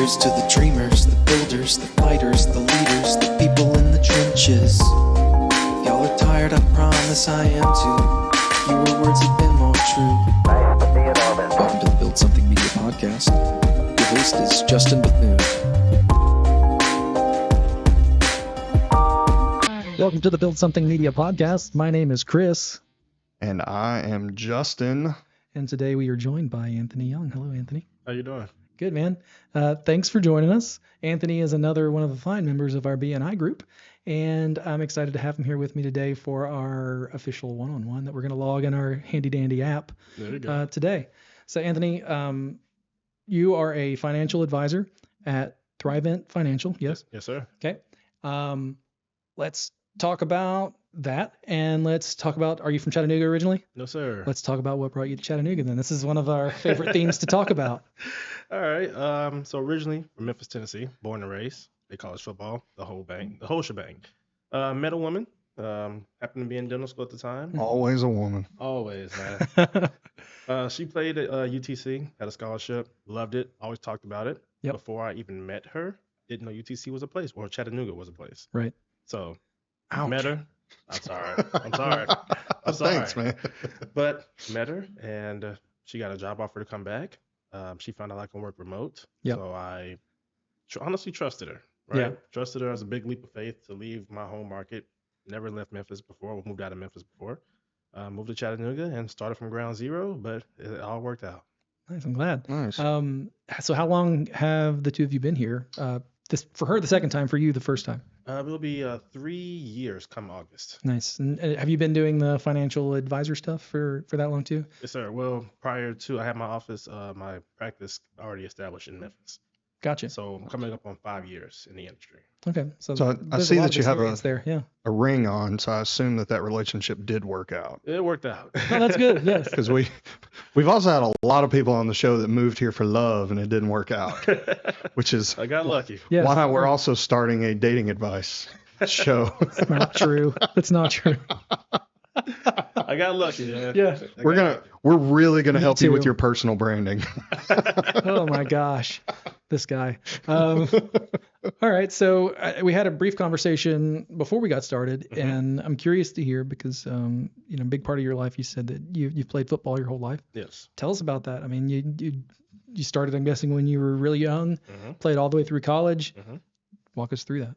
Here's to the dreamers, the builders, the fighters, the leaders, the people in the trenches. If y'all are tired, I promise I am too. Fewer words have been more true. Welcome to the Build Something Media Podcast. Your host is Justin Bethune. Welcome to the Build Something Media Podcast. My name is Chris. And I am Justin. And today we are joined by Anthony Young. Hello, Anthony. How you doing? Good, man. Thanks for joining us. Anthony is another one of the fine members of our BNI group, and I'm excited to have him here with me today for our official one-on-one that we're going to log in our handy-dandy app today. So, Anthony, you are a financial advisor at Thrivent Financial, yes? Yes, sir. Okay. Let's talk about that, and let's talk about, are you from Chattanooga originally? No, sir. Let's talk about what brought you to Chattanooga then. This is one of our favorite themes to talk about. All right. So originally from Memphis, Tennessee, born and raised, played college football, the whole shebang. Met a woman, happened to be in dental school at the time. Always a woman. Always, man. She played at UTC, had a scholarship, loved it, always talked about it. Yep. Before I even met her, didn't know UTC was a place, or Chattanooga was a place. Right. So Ouch. met her. I'm sorry. Thanks, man. But met her, and she got a job offer to come back. She found out I can work remote. Yep. So I honestly trusted her. Right? Yeah. Trusted her as a big leap of faith to leave my home market. Never left Memphis before. Moved out of Memphis before. Moved to Chattanooga and started from ground zero, but it all worked out. Nice. I'm glad. Nice. So how long have the two of you been here? This for her the second time, for you the first time. It'll be 3 years come August. Nice. And have you been doing the financial advisor stuff for that long too? Yes, sir. Well, prior to, I had my office, my practice already established in Memphis. Gotcha. So I'm coming up on 5 years in the industry. Okay. So I there's see a lot that of you have experience there. Yeah. a ring on, so I assume that relationship did work out. It worked out. Oh, that's good. Yes. Because we've also had a lot of people on the show that moved here for love and it didn't work out, which is I got lucky. Yes. why we're also starting a dating advice show. That's not true. That's not true. I got lucky. Man. Yeah. We're really gonna Me help you with too. your personal branding. Oh my gosh, this guy. All right, so we had a brief conversation before we got started, and I'm curious to hear because a big part of your life, you said that you've played football your whole life. Yes. Tell us about that. I mean, you started, I'm guessing, when you were really young, played all the way through college. Walk us through that.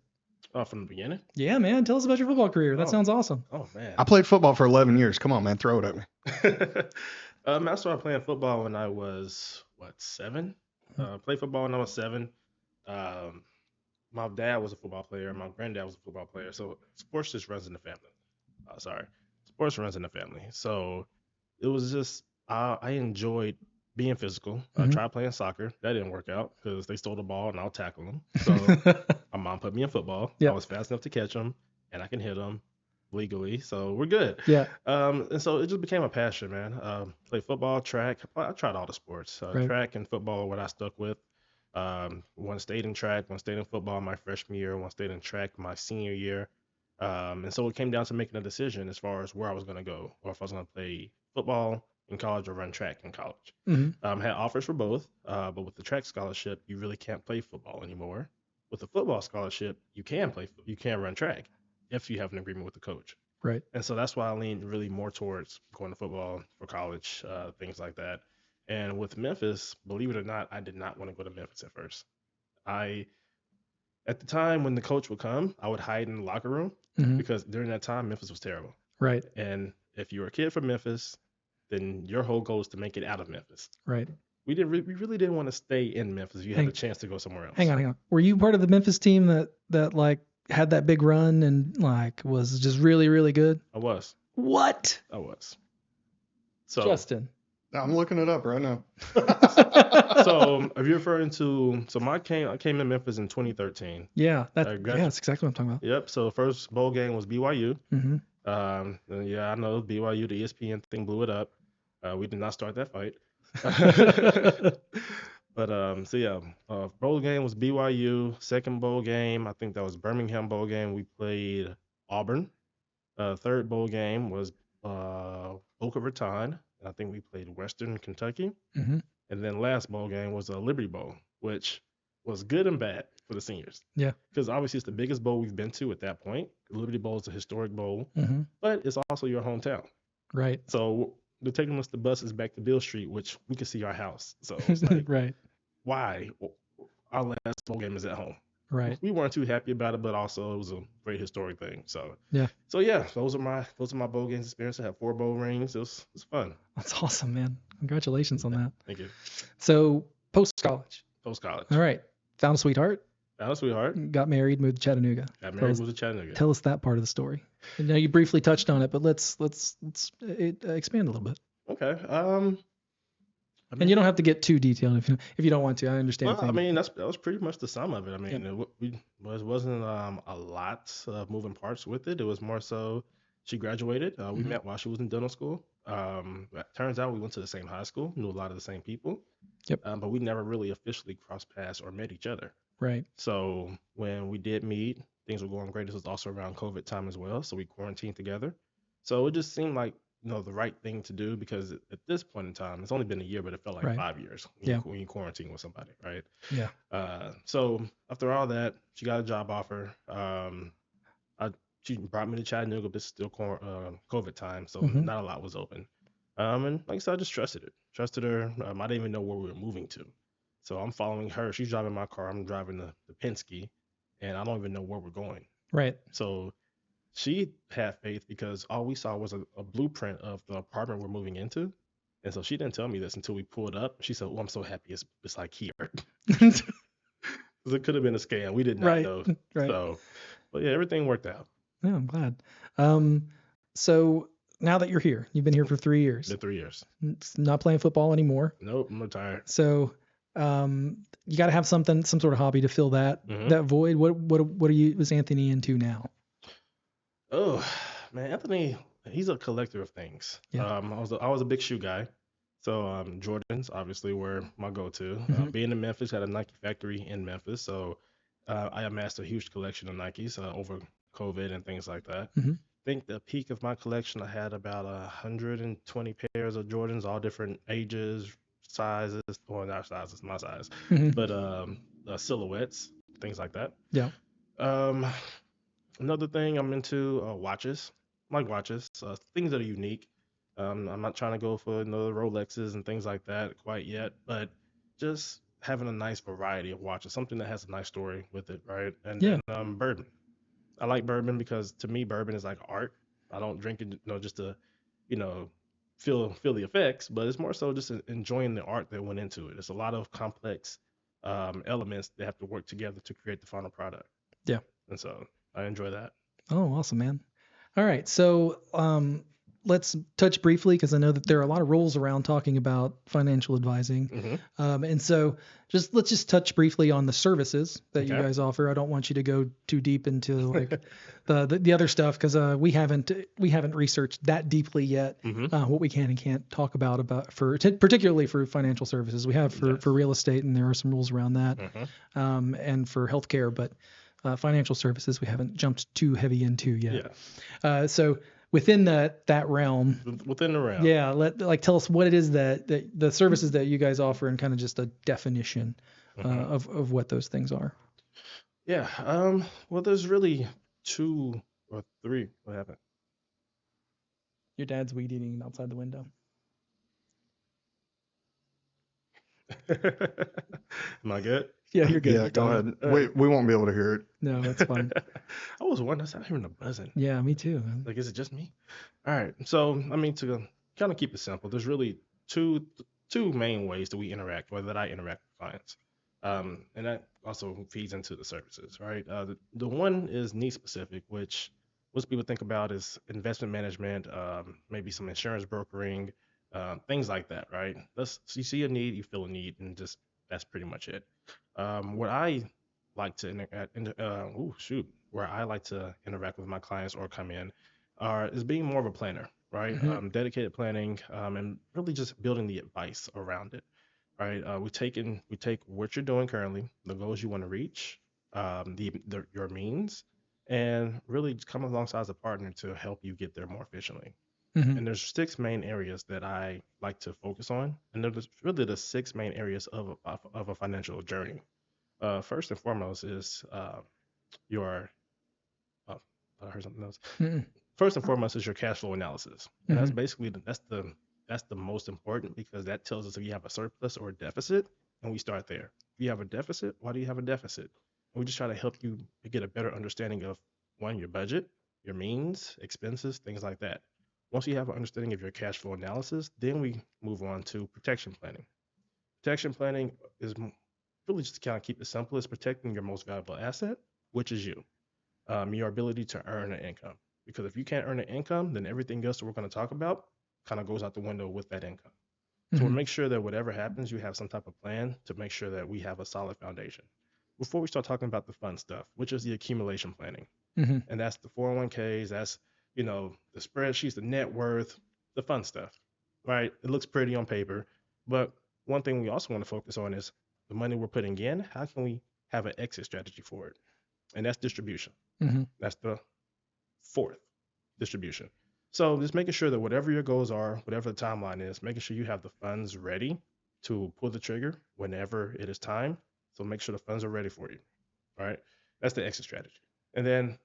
Oh, from the beginning? Yeah, man. Tell us about your football career. That sounds awesome. Oh, man. I played football for 11 years. Come on, man, throw it at me. I started playing football when I was, 7? Played football when I was 7. My dad was a football player. My granddad was a football player. So sports just runs in the family. Sports runs in the family. So it was just, I enjoyed being physical. I tried playing soccer. That didn't work out because they stole the ball and I'll tackle them. So my mom put me in football. Yep. I was fast enough to catch them and I can hit them legally. So we're good. Yeah. And so it just became a passion, man. Played football, track. I tried all the sports. Right. Track and football are what I stuck with. One stayed in track, one stayed in football my freshman year, one stayed in track my senior year. And so it came down to making a decision as far as where I was going to go, or if I was going to play football in college or run track in college. Had offers for both, but with the track scholarship, you really can't play football anymore. With the football scholarship, you can run track if you have an agreement with the coach. Right. And so that's why I leaned really more towards going to football for college, things like that. And with Memphis, believe it or not, I did not want to go to Memphis at first. At the time when the coach would come, I would hide in the locker room because during that time, Memphis was terrible. Right. And if you were a kid from Memphis, then your whole goal is to make it out of Memphis. Right. We really didn't want to stay in Memphis. You had a chance to go somewhere else. Hang on. Were you part of the Memphis team that like had that big run and like was just really, really good? I was. What? I was. So Justin. I'm looking it up right now. So if you're referring to, I came to Memphis in 2013. Yeah, that's exactly what I'm talking about. Yep. So the first bowl game was BYU. Mm-hmm. Yeah, I know BYU, the ESPN thing blew it up. We did not start that fight. But bowl game was BYU. Second bowl game, I think that was Birmingham bowl game. We played Auburn. Third bowl game was Boca Raton. I think we played Western Kentucky. Mm-hmm. And then last bowl game was a Liberty Bowl, which was good and bad for the seniors. Yeah. Because obviously it's the biggest bowl we've been to at that point. The Liberty Bowl is a historic bowl, Mm-hmm. but it's also your hometown. Right. So they're taking us the buses back to Bill Street, which we could see our house. So it's like, Right. why? Our last bowl game is at home. Right. We weren't too happy about it, but also it was a great historic thing. So Yeah. those are my bowl games experience. I have 4 bowl rings. It was fun. That's awesome, man. Congratulations on that. Thank you. So post college. Post college. All right. Found a sweetheart. Found a sweetheart. Got married. Moved to Chattanooga. Got married. Moved to Chattanooga. Tell us that part of the story. I know you briefly touched on it, but let's expand a little bit. Okay. And you don't have to get too detailed if you don't want to. I understand. Well, I mean, that was pretty much the sum of it. I mean, it wasn't a lot of moving parts with it. It was more so she graduated. We met while she was in dental school. Turns out we went to the same high school, knew a lot of the same people. Yep. But we never really officially crossed paths or met each other. Right. So when we did meet, things were going great. This was also around COVID time as well. So we quarantined together. So it just seemed like, the right thing to do, because at this point in time, it's only been a year, but it felt like Right. 5 years when you quarantine with somebody, right? Yeah. So after all that, she got a job offer. She brought me to Chattanooga, but it's still COVID time, so not a lot was open. And like I said, I just trusted her. I didn't even know where we were moving to. So I'm following her. She's driving my car. I'm driving the Penske, and I don't even know where we're going. Right. So she had faith because all we saw was a blueprint of the apartment we're moving into. And so she didn't tell me this until we pulled up. She said, "Oh, I'm so happy it's like here." Because it could have been a scam. We did not know. Right. So, but yeah, everything worked out. Yeah, I'm glad. So now that you're here, you've been here for 3 years. Been 3 years. Not playing football anymore. Nope, I'm retired. So you got to have some sort of hobby to fill that void. What is Anthony into now? Oh man, Anthony, he's a collector of things. Yeah. I was a big shoe guy, so Jordans obviously were my go-to. Being in Memphis, had a Nike factory in Memphis, so I amassed a huge collection of Nikes over COVID and things like that. I think the peak of my collection, I had about 120 pairs of Jordans, all different ages, sizes. Well, not sizes, my size, but silhouettes, things like that. Yeah. Another thing I'm into watches. I like watches, things that are unique. I'm not trying to go for the Rolexes and things like that quite yet, but just having a nice variety of watches, something that has a nice story with it, right? And bourbon. I like bourbon because to me, bourbon is like art. I don't drink it, just to, feel the effects, but it's more so just enjoying the art that went into it. It's a lot of complex elements that have to work together to create the final product. Yeah. And so I enjoy that. Oh, awesome, man. All right. So let's touch briefly, because I know that there are a lot of rules around talking about financial advising. And so let's just touch briefly on the services that you guys offer. I don't want you to go too deep into like the other stuff, because we haven't researched that deeply yet what we can and can't talk about particularly for financial services. We have for real estate, and there are some rules around that, and for healthcare, but financial services we haven't jumped too heavy into yet. So within that realm, tell us what it is that the services that you guys offer, and kind of just a definition of what those things are. Well, there's really 2 or 3. What happened? Your dad's weed eating outside the window. Am I good? Yeah, you're good. Yeah, go ahead. We won't be able to hear it. No, that's fine. I was wondering, that's not hearing the buzzing. Yeah, me too. Like, is it just me? All right. So, I mean, to kind of keep it simple, there's really two main ways that we interact, or that I interact with clients. And that also feeds into the services, right? The one is need specific, which most people think about is investment management, maybe some insurance brokering, things like that, right? You see a need, you feel a need, and just that's pretty much it. What I like to interact with my clients or come in is being more of a planner, right? Dedicated planning, and really just building the advice around it, right? We take what you're doing currently, the goals you want to reach, your means, and really just come alongside as a partner to help you get there more efficiently. And there's 6 main areas that I like to focus on, and there's really the 6 main areas of a financial journey. First and foremost is your. Oh, I heard something else. Mm-mm. First and foremost is your cash flow analysis, and that's Mhm. basically that's the most important because that tells us if you have a surplus or a deficit, and we start there. If you have a deficit, why do you have a deficit? And we just try to help you get a better understanding of one, your budget, your means, expenses, things like that. Once you have an understanding of your cash flow analysis, then we move on to protection planning. Protection planning is really just to kind of keep it simple, is protecting your most valuable asset, which is you, your ability to earn an income. Because if you can't earn an income, then everything else that we're going to talk about kind of goes out the window with that income. So we'll Mhm. make sure that whatever happens, you have some type of plan to make sure that we have a solid foundation. Before we start talking about the fun stuff, which is the accumulation planning, Mhm. and that's the 401ks, that's the spreadsheets, the net worth, the fun stuff, right? It looks pretty on paper, but one thing we also want to focus on is the money we're putting in. How can we have an exit strategy for it? And that's distribution. Mhm. That's the fourth, distribution. So just making sure that whatever your goals are, whatever the timeline is, making sure you have the funds ready to pull the trigger whenever it is time. So make sure the funds are ready for you. Right? That's the exit strategy. And then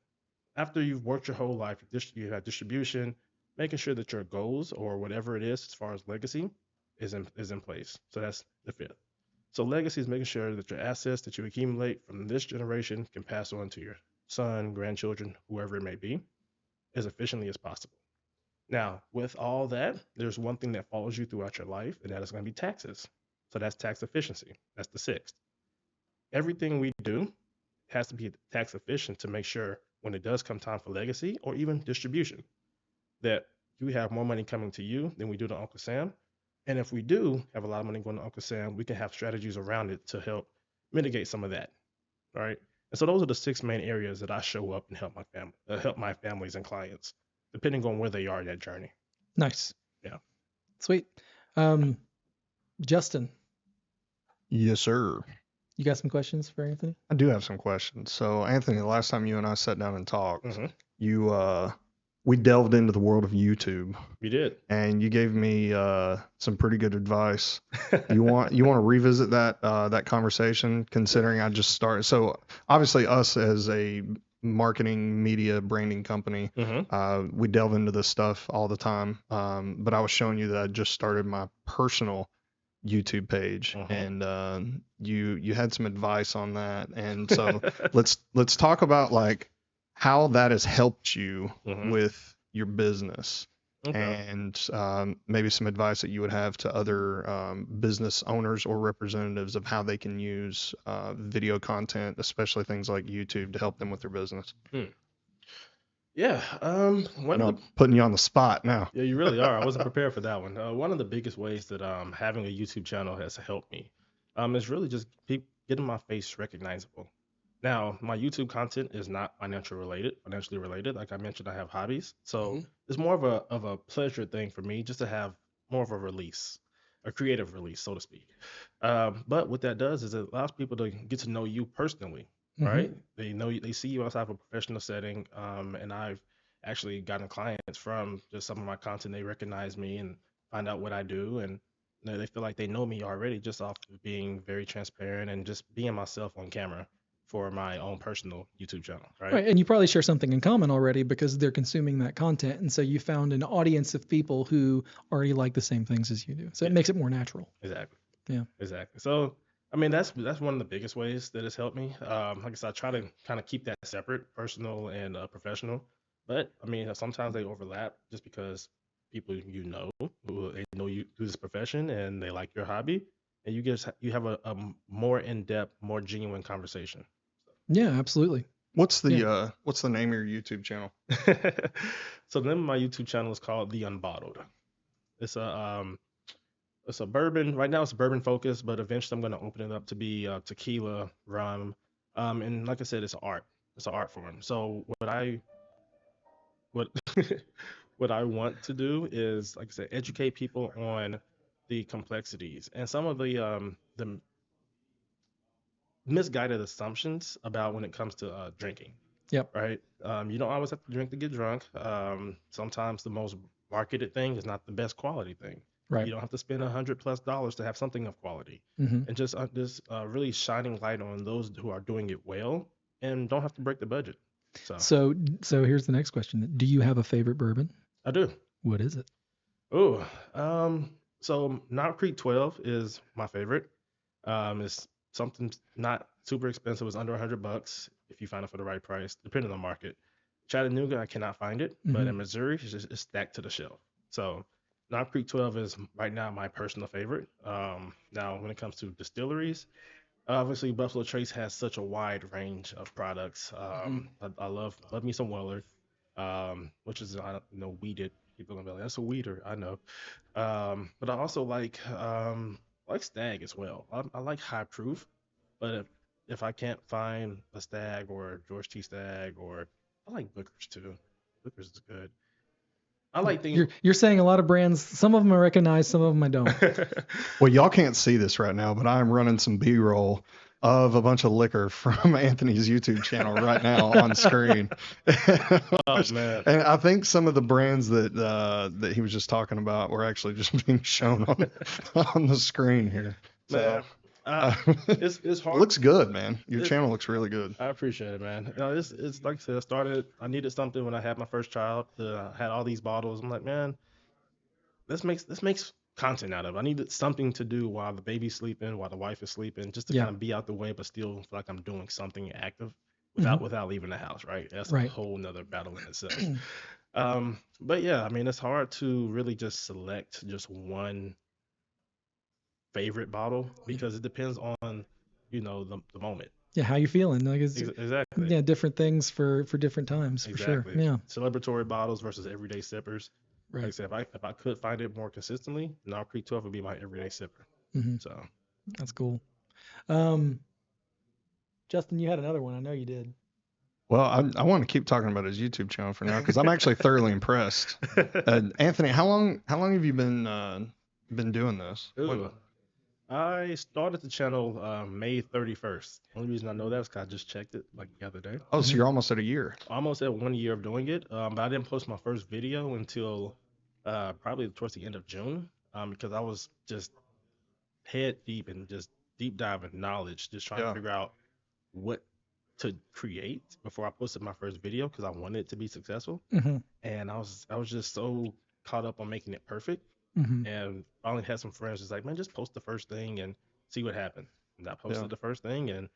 after you've worked your whole life, you have distribution, making sure that your goals or whatever it is as far as legacy is in place. So that's the fifth. So legacy is making sure that your assets that you accumulate from this generation can pass on to your son, grandchildren, whoever it may be, as efficiently as possible. Now, with all that, there's one thing that follows you throughout your life, and that is going to be taxes. So that's tax efficiency. That's the sixth. Everything we do has to be tax efficient to make sure when it does come time for legacy or even distribution, that you have more money coming to you than we do to Uncle Sam. And if we do have a lot of money going to Uncle Sam, we can have strategies around it to help mitigate some of that. Right. And so those are the six main areas that I show up and help my families and clients, depending on where they are in that journey. Nice. Yeah. Sweet. Justin, Yes, sir. you got some questions for Anthony? I do have some questions. So, Anthony, the last time you and I sat down and talked, Mm-hmm. we delved into the world of YouTube, You did. and you gave me some pretty good advice. You want to revisit that conversation, considering I just started. So, obviously, us as a marketing, media, branding company, Mm-hmm. we delve into this stuff all the time. But I was showing you that I just started my personal YouTube page, Mm-hmm. and you had some advice on that, and so let's talk about like how that has helped you Mm-hmm. with your business, Okay. and maybe some advice that you would have to other business owners or representatives of how they can use video content, especially things like YouTube, to help them with their business. Yeah. I know I'm putting you on the spot now. Yeah, you really are. I wasn't prepared for that one. One of the biggest ways that having a YouTube channel has helped me is really just getting my face recognizable. Now, my YouTube content is not financially related. Like I mentioned, I have hobbies, so Mhm. it's more of a pleasure thing for me just to have more of a release, a creative release, so to speak. But what that does is it allows people to get to know you personally, right? They know you, they see you outside of a professional setting, and I've actually gotten clients from just some of my content. They recognize me and find out what I do, and they feel like they know me already just off of being very transparent and just being myself on camera for my own personal YouTube channel, right? Right. And you probably share something in common already because they're consuming that content. And so you found an audience of people who already like the same things as you do. So it Yeah. makes it more natural. Exactly. Yeah. Exactly. So, I mean, that's one of the biggest ways that it's helped me. Like I said, I try to kind of keep that separate, personal and professional. But I mean, sometimes they overlap just because people who they know you do this profession and they like your hobby, and you have a more in depth, more genuine conversation. Yeah, absolutely. What's the Yeah. what's the name of your YouTube channel? So the name of my YouTube channel is called The Unbottled. It's a bourbon. Right now it's bourbon focused, but eventually I'm going to open it up to be tequila, rum, and like I said, it's art. It's an art form. So what what I want to do is, like I said, educate people on the complexities and some of the misguided assumptions about when it comes to drinking. Yep. Right? You don't always have to drink to get drunk. Sometimes the most marketed thing is not the best quality thing. Right. You don't have to spend $100+ to have something of quality, Mm-hmm. and just really shining light on those who are doing it well and don't have to break the budget. So here's the next question. Do you have a favorite bourbon? I do. What is it? Oh, so Knob Creek 12 is my favorite. It's something not super expensive. It's under $100 if you find it for the right price, depending on the market. Chattanooga, I cannot find it, but in Missouri, it's stacked to the shelf. So Knob Creek 12 is right now my personal favorite. Now, when it comes to distilleries, obviously Buffalo Trace has such a wide range of products. I love me some Weller, which is weeded. People gonna be like, that's a weeder, I know. But I also like Stag as well. I like high proof, but if I can't find a Stag or George T. Stag, or I like Booker's too. Booker's is good. I like things. You're saying a lot of brands. Some of them I recognize, some of them I don't. Well, y'all can't see this right now, but I'm running some B-roll of a bunch of liquor from Anthony's YouTube channel right now on screen. Oh, man. And I think some of the brands that he was just talking about were actually just being shown on the screen here. So, it's hard. It looks good, man. Your channel looks really good. I appreciate it, man. It's like I said, I needed something when I had my first child. I had all these bottles. I'm like, man, let's make content out of it. I needed something to do while the baby's sleeping, while the wife is sleeping, just to kind of be out the way, but still feel like I'm doing something active without leaving the house, right? That's a whole nother battle in itself. But yeah, I mean, it's hard to really just select just one favorite bottle because it depends on, the moment. Yeah, how you feeling? Like Exactly. Yeah, different things for different times, Exactly. for sure. Yeah. Celebratory bottles versus everyday sippers. Right. Like I said, if I could find it more consistently, Knob Creek 12 would be my everyday sipper. So that's cool. Justin, you had another one. I know you did. Well, I want to keep talking about his YouTube channel for now because I'm actually thoroughly impressed. Anthony, how long have you been doing this? I started the channel May 31st. The only reason I know that is because I just checked it like the other day. Oh, so you're almost at a year. Almost at 1 year of doing it. But I didn't post my first video until probably towards the end of June because I was just head deep and just deep dive in knowledge, just trying to figure out what to create before I posted my first video because I wanted it to be successful. And I was just so caught up on making it perfect. And finally had some friends just like, man, just post the first thing and see what happened. And I posted the first thing and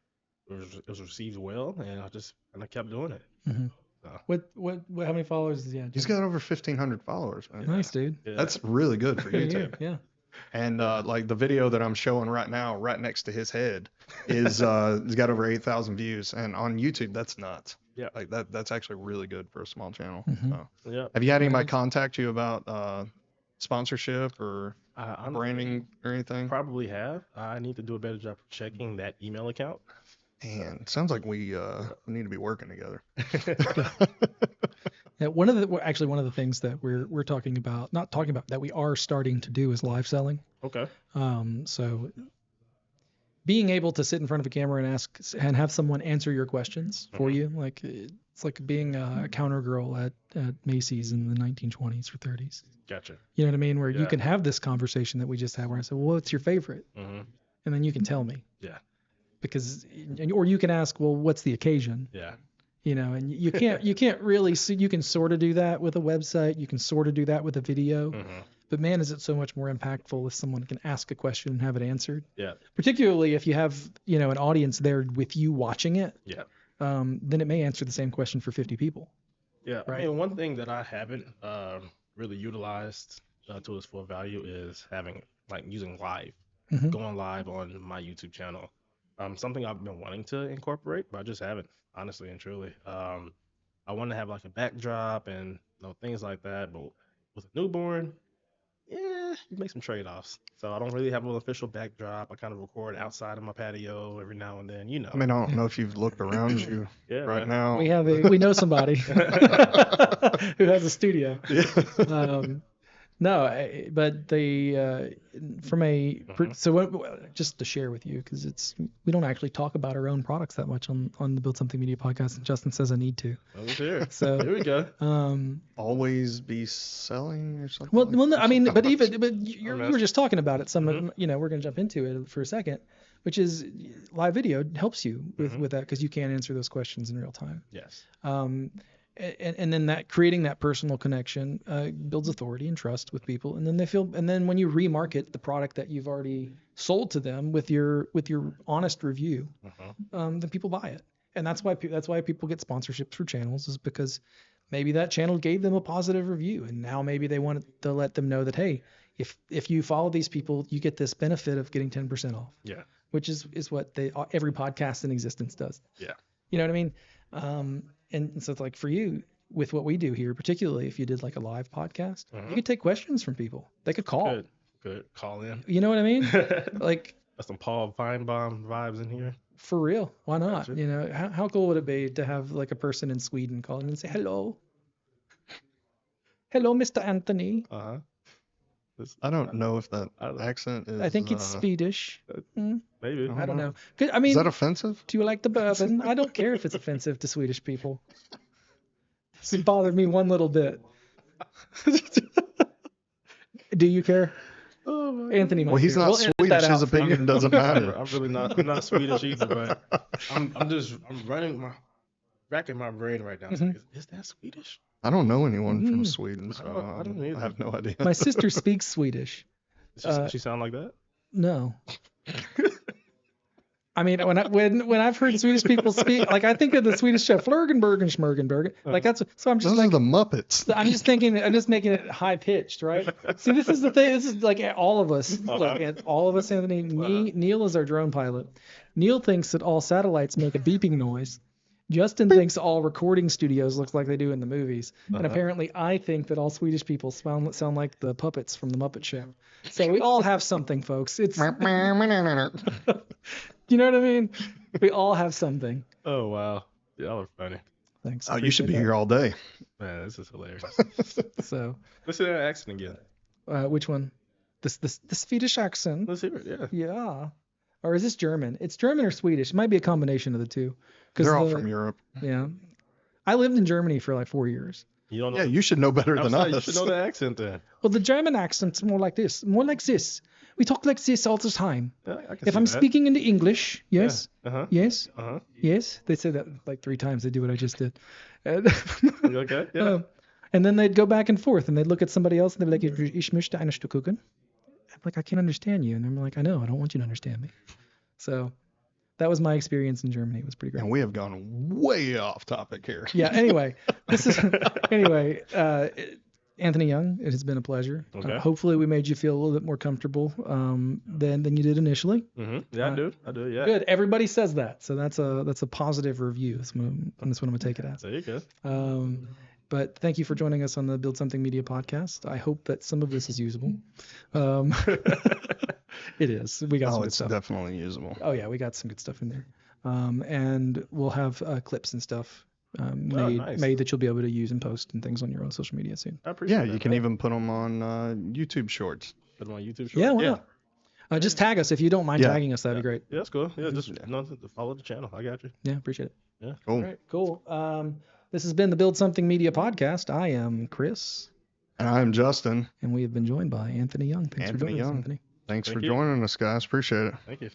it was received well, and I kept doing it. So. What how many followers does he have? He's got over 1,500 followers, man. Nice, dude. Yeah. That's really good for YouTube. Yeah. And like the video that I'm showing right now, right next to his head, is it's got over 8,000 views, and on YouTube, that's nuts. Yeah, like that's actually really good for a small channel. So. Yeah. Have you had anybody contact you about sponsorship or branding or anything? Probably have. I need to do a better job of checking that email account. Man, sounds like we need to be working together. Yeah, one of the things that we're talking about, not talking about, that we are starting to do is live selling. Okay. So being able to sit in front of a camera and ask and have someone answer your questions for you, like it's like being a counter girl at Macy's in the 1920s or 30s. Gotcha. You know what I mean? Where you can have this conversation that we just had, where I said, well, what's your favorite? And then you can tell me. Yeah. Because, or you can ask, well, what's the occasion? Yeah. And you can't really see. You can sort of do that with a website. You can sort of do that with a video. But man, is it so much more impactful if someone can ask a question and have it answered. Yeah. Particularly if you have an audience there with you watching it. Yeah. Then it may answer the same question for 50 people. Yeah. Right? I mean, one thing that I haven't really utilized to its full value is using live, going live on my YouTube channel. Something I've been wanting to incorporate, but I just haven't, honestly and truly. I want to have like a backdrop and things like that, but with a newborn, you make some trade-offs. So I don't really have an official backdrop. I kind of record outside of my patio every now and then, I mean, I don't know if you've looked around you now. We know somebody who has a studio. No, but from a so just to share with you, because we don't actually talk about our own products that much on the Build Something Media podcast, and Justin says I need to. Over here. So Here we go. Always be selling or something. Well, no, I mean, but you messed. were just talking about it. We're going to jump into it for a second, which is live video helps you with that because you can answer those questions in real time. Yes. And then that creating that personal connection builds authority and trust with people, and then when you remarket the product that you've already sold to them with your honest review, then people buy it, and that's why people get sponsorships for channels, is because maybe that channel gave them a positive review, and now maybe they want to let them know that, hey, if you follow these people, you get this benefit of getting 10% off. Yeah. Which is what every podcast in existence does. Yeah. You know what I mean? And so it's like for you, with what we do here, particularly if you did like a live podcast, you could take questions from people. They could call. Good. Call in. You know what I mean? Like That's some Paul Feinbaum vibes in here. for real. Why not? Gotcha. You know, how cool would it be to have like a person in Sweden call in and say, hello, Mr. Anthony. I don't know if that accent is. I think it's Swedish. Maybe. I don't know. I mean, Is that offensive? do you like the bourbon? I don't care if it's offensive to Swedish people. It bothered me one little bit. Do you care? Oh my Anthony might Well, he's care. not We'll edit Swedish. that His out for you. opinion doesn't matter. I'm really not. I'm not Swedish either, but I'm racking my brain right now. Is that Swedish? I don't know anyone from Sweden, so I don't either. I have no idea. My sister speaks Swedish. Does she sound like that? No. I mean, when I've heard Swedish people speak, like I think of the Swedish chef Flurgenbergen, Schmergenbergen. Like that's so I'm just Those like are the Muppets. I'm just making it high pitched, right? See, this is the thing. This is like all of us. Look, all of us, Anthony. Neil is our drone pilot. Neil thinks that all satellites make a beeping noise. Justin thinks all recording studios look like they do in the movies. And apparently I think that all Swedish people sound like the puppets from the Muppet Show. So we all have something, folks. It's you know what I mean? We all have something. Oh wow, y'all are funny. Thanks. Oh, you should be Appreciate here all day. Man, this is hilarious. that. So, Let's hear that accent again. which one? The Swedish accent. Let's hear it. Yeah. Yeah. Or is this German? It's German or Swedish. It might be a combination of the two. They're all from Europe. Yeah. I lived in Germany for like 4 years. You don't know. Yeah, you should know better than us. You should know the accent then. Well, the German accent's more like this. More like this. We talk like this all the time. Yeah, I can If see I'm that. speaking in the English, yes, Uh-huh. yes, Uh-huh. yes. They say that like 3 times. They do what I just did. You okay? Yeah. And then they'd go back and forth, and they'd look at somebody else, and they'd be like, "Ich möchte eine Stück Kuchen." I'm like, "I can't understand you," and I'm like, "I know. I don't want you to understand me." So that was my experience in Germany. It was pretty great. And we have gone way off topic here. Yeah. Anyway, Anthony Young, it has been a pleasure. Okay. Hopefully, we made you feel a little bit more comfortable than you did initially. Mm-hmm. Yeah, I do. Yeah. Good. Everybody says that, so that's a positive review. That's what I'm gonna take it as. There you go. But thank you for joining us on the Build Something Media podcast. I hope that some of this is usable. It is. We got some good It's stuff. definitely usable. Oh yeah, we got some good stuff in there. And we'll have clips and stuff nice. made that you'll be able to use and post and things on your own social media soon. I appreciate Yeah, that. you can even put them on YouTube Shorts. put them on YouTube. Yeah, why not? Just tag us if you don't mind Yeah. tagging us. That'd be great. Yeah, that's cool. Yeah, just follow the channel. I got you. Yeah, appreciate it. Yeah. Cool. All right, cool. This has been the Build Something Media podcast. I am Chris, And I'm Justin. and we have been joined by Anthony Young. Thanks for Anthony joining us, Young. Anthony. Thanks Thank for you. joining us, guys. Appreciate it. Thank you.